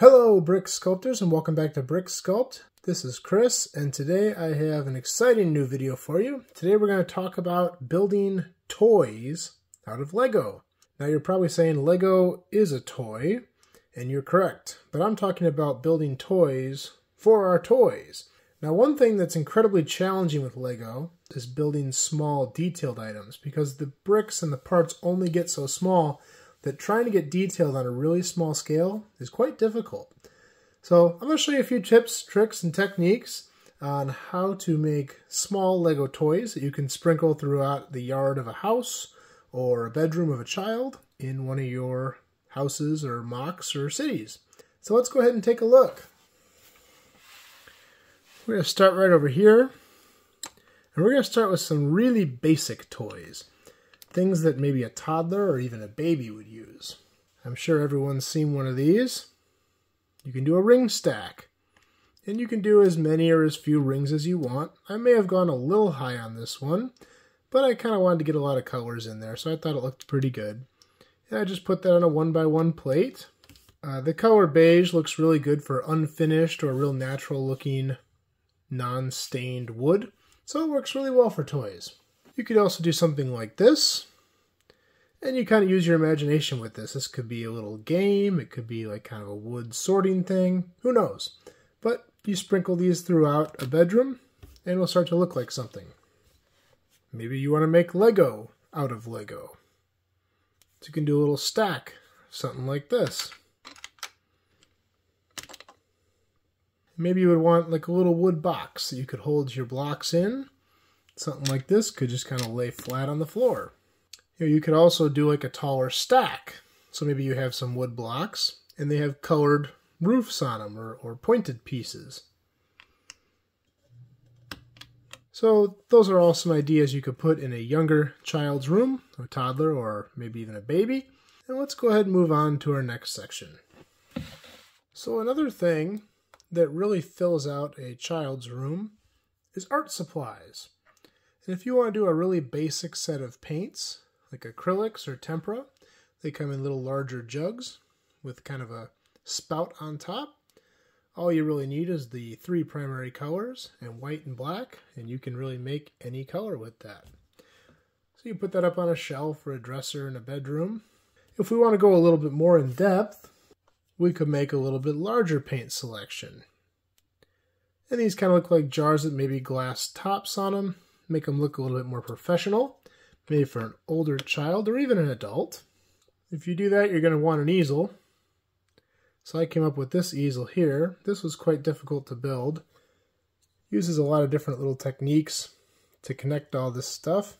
Hello Brick Sculptors and welcome back to Brick Sculpt. This is Chris and today I have an exciting new video for you. Today we're going to talk about building toys out of Lego. Now you're probably saying Lego is a toy, and you're correct, but I'm talking about building toys for our toys. Now one thing that's incredibly challenging with Lego is building small detailed items because the bricks and the parts only get so small that trying to get detailed on a really small scale is quite difficult. So I'm going to show you a few tips, tricks, and techniques on how to make small Lego toys that you can sprinkle throughout the yard of a house or a bedroom of a child in one of your houses or mocks or cities. So let's go ahead and take a look. We're going to start right over here, and we're going to start with some really basic toys. Things that maybe a toddler or even a baby would use. I'm sure everyone's seen one of these. You can do a ring stack. And you can do as many or as few rings as you want. I may have gone a little high on this one, but I kind of wanted to get a lot of colors in there, so I thought it looked pretty good. And I just put that on a 1x1 plate. The color beige looks really good for unfinished or real natural looking non-stained wood, so it works really well for toys. You could also do something like this, and you kind of use your imagination with this. This could be a little game, it could be like kind of a wood sorting thing, who knows. But you sprinkle these throughout a bedroom, and it'll start to look like something. Maybe you want to make Lego out of Lego. So you can do a little stack, something like this. Maybe you would want like a little wood box that you could hold your blocks in. Something like this could just kind of lay flat on the floor. You could also do like a taller stack. So maybe you have some wood blocks and they have colored roofs on them or pointed pieces. So those are all some ideas you could put in a younger child's room, a toddler or maybe even a baby. And let's go ahead and move on to our next section. So another thing that really fills out a child's room is art supplies. And if you want to do a really basic set of paints, like acrylics or tempera, they come in little larger jugs with kind of a spout on top. All you really need is the three primary colors, and white and black, and you can really make any color with that. So you put that up on a shelf or a dresser in a bedroom. If we want to go a little bit more in depth, we could make a little bit larger paint selection. And these kind of look like jars with maybe glass tops on them. Make them look a little bit more professional, maybe for an older child or even an adult. If you do that, you're going to want an easel. So I came up with this easel here. This was quite difficult to build. Uses a lot of different little techniques to connect all this stuff.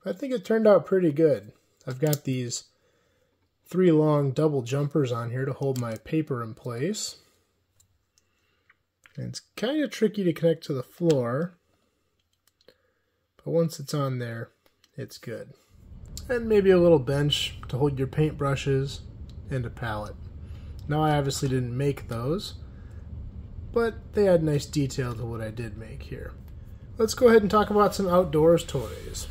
But I think it turned out pretty good. I've got these 3 long double jumpers on here to hold my paper in place. And it's kind of tricky to connect to the floor. But once it's on there, it's good. And maybe a little bench to hold your paintbrushes and a palette. Now I obviously didn't make those, but they add nice detail to what I did make here. Let's go ahead and talk about some outdoors toys.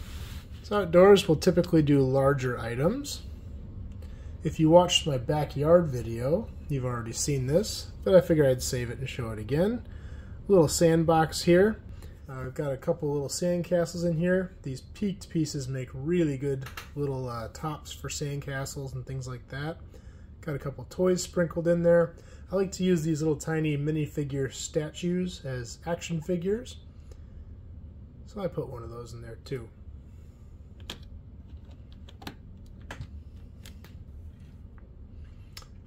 So outdoors we'll typically do larger items. If you watched my backyard video, you've already seen this, but I figured I'd save it and show it again. A little sandbox here. I've got a couple little sandcastles in here. These peaked pieces make really good little tops for sandcastles and things like that. Got a couple toys sprinkled in there. I like to use these little tiny minifigure statues as action figures. So I put one of those in there too.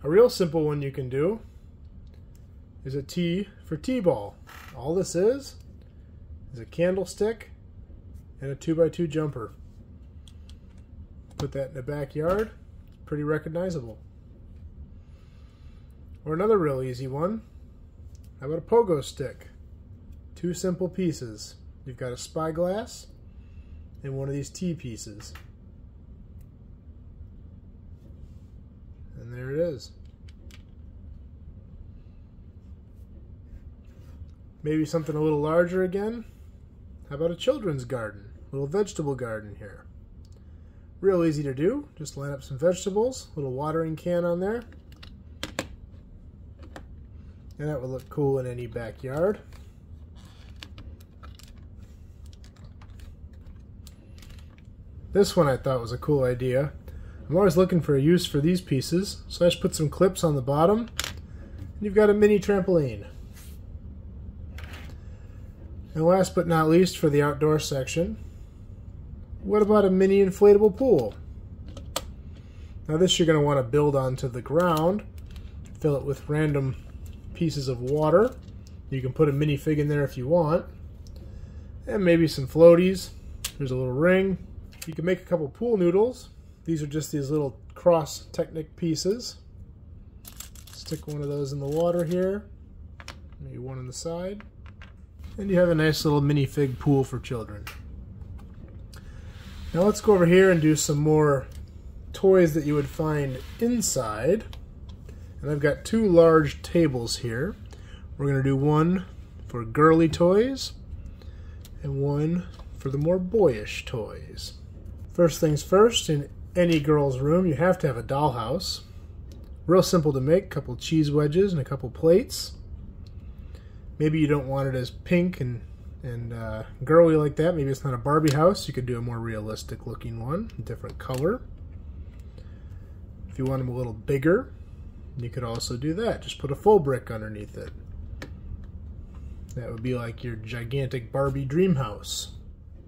A real simple one you can do is a T for T-ball. All this is a candlestick and a 2x2 jumper. Put that in the backyard. It's pretty recognizable. Or another real easy one. How about a pogo stick? 2 simple pieces. You've got a spyglass and one of these T pieces. And there it is. Maybe something a little larger again. How about a children's garden? A little vegetable garden here. Real easy to do. Just line up some vegetables, little watering can on there. And that would look cool in any backyard. This one I thought was a cool idea. I'm always looking for a use for these pieces, so I just put some clips on the bottom, and you've got a mini trampoline. And last but not least, for the outdoor section, what about a mini inflatable pool? Now this you're going to want to build onto the ground, fill it with random pieces of water. You can put a minifig in there if you want, and maybe some floaties. There's a little ring. You can make a couple pool noodles. These are just these little cross Technic pieces. Stick one of those in the water here, maybe one on the side, and you have a nice little minifig pool for children. Now let's go over here and do some more toys that you would find inside. And I've got two large tables here. We're going to do one for girly toys and one for the more boyish toys. First things first, in any girl's room you have to have a dollhouse. Real simple to make, a couple cheese wedges and a couple plates. Maybe you don't want it as pink and girly like that. Maybe it's not a Barbie house. You could do a more realistic looking one, a different color. If you want them a little bigger, you could also do that. Just put a full brick underneath it. That would be like your gigantic Barbie dream house.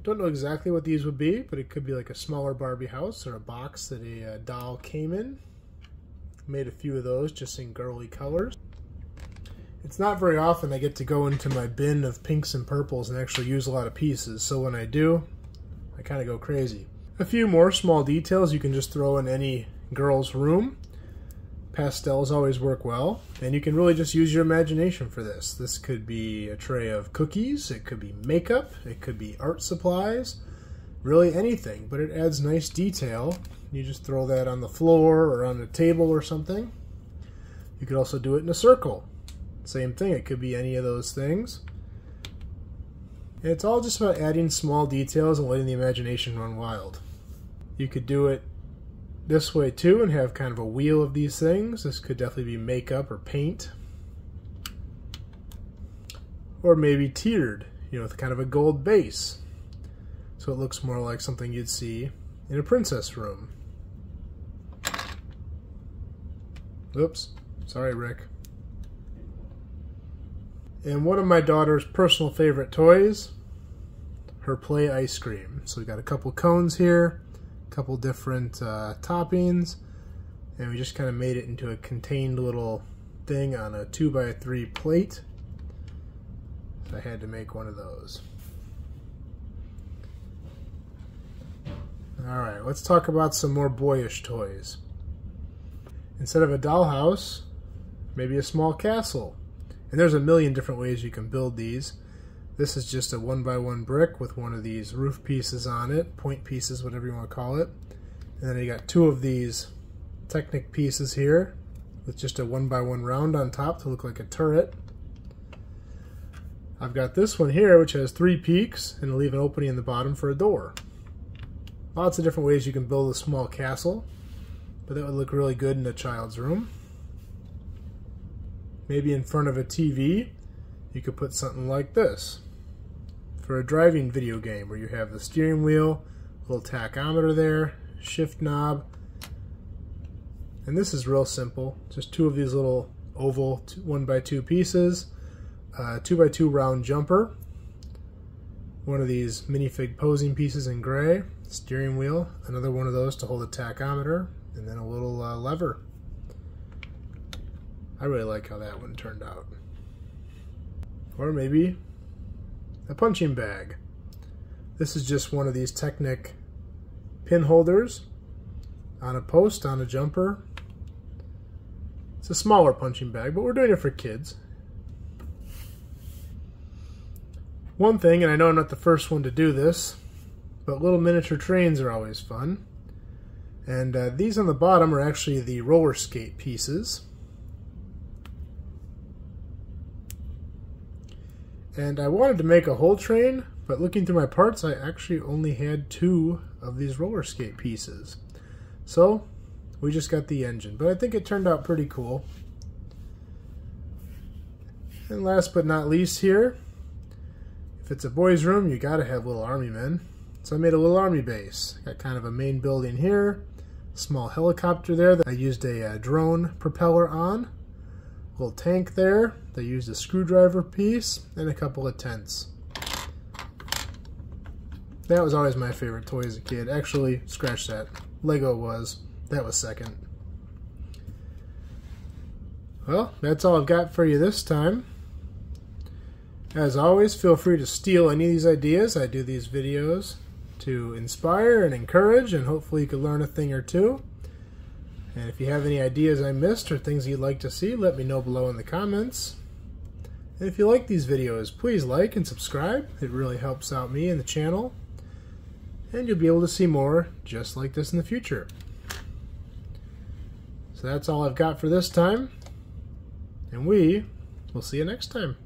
Don't know exactly what these would be, but it could be like a smaller Barbie house or a box that a doll came in. Made a few of those just in girly colors. It's not very often I get to go into my bin of pinks and purples and actually use a lot of pieces, so when I do, I kind of go crazy. A few more small details you can just throw in any girl's room. Pastels always work well, and you can really just use your imagination for this. This could be a tray of cookies, it could be makeup, it could be art supplies, really anything, but it adds nice detail. You just throw that on the floor or on a table or something. You could also do it in a circle. Same thing, it could be any of those things. And it's all just about adding small details and letting the imagination run wild. You could do it this way too and have kind of a wheel of these things. This could definitely be makeup or paint. Or maybe tiered, with kind of a gold base. So it looks more like something you'd see in a princess room. Oops, sorry Rick. And one of my daughter's personal favorite toys, her play ice cream. So we've got a couple cones here, a couple different toppings, and we just kind of made it into a contained little thing on a 2x3 plate. So I had to make one of those. Alright, let's talk about some more boyish toys. Instead of a dollhouse, maybe a small castle. And there's a million different ways you can build these. This is just a 1x1 brick with one of these roof pieces on it, point pieces, whatever you want to call it. And then you got two of these Technic pieces here with just a 1x1 round on top to look like a turret. I've got this one here which has 3 peaks and leave an opening in the bottom for a door. Lots of different ways you can build a small castle, but that would look really good in a child's room. Maybe in front of a TV, you could put something like this. For a driving video game where you have the steering wheel, little tachometer there, shift knob, and this is real simple. Just 2 of these little oval 1x2 pieces, 2x2 round jumper, one of these minifig posing pieces in gray, steering wheel, another one of those to hold a tachometer, and then a little lever. I really like how that one turned out. Or maybe a punching bag. This is just one of these Technic pin holders on a post, on a jumper. It's a smaller punching bag, but we're doing it for kids. One thing, and I know I'm not the first one to do this, but little miniature trains are always fun. And these on the bottom are actually the roller skate pieces. And I wanted to make a whole train, but looking through my parts, I actually only had 2 of these roller skate pieces. So we just got the engine, but I think it turned out pretty cool. And last but not least here, if it's a boys' room, you gotta have little army men. So I made a little army base. Got kind of a main building here, small helicopter there that I used a drone propeller on, a little tank there that I used a screwdriver piece, and a couple of tents. That was always my favorite toy as a kid. Actually, scratch that. Lego was. That was second. Well, that's all I've got for you this time. As always, feel free to steal any of these ideas. I do these videos to inspire and encourage, and hopefully you can learn a thing or two. And if you have any ideas I missed or things you'd like to see, let me know below in the comments. And if you like these videos, please like and subscribe. It really helps out me and the channel. And you'll be able to see more just like this in the future. So that's all I've got for this time. And we will see you next time.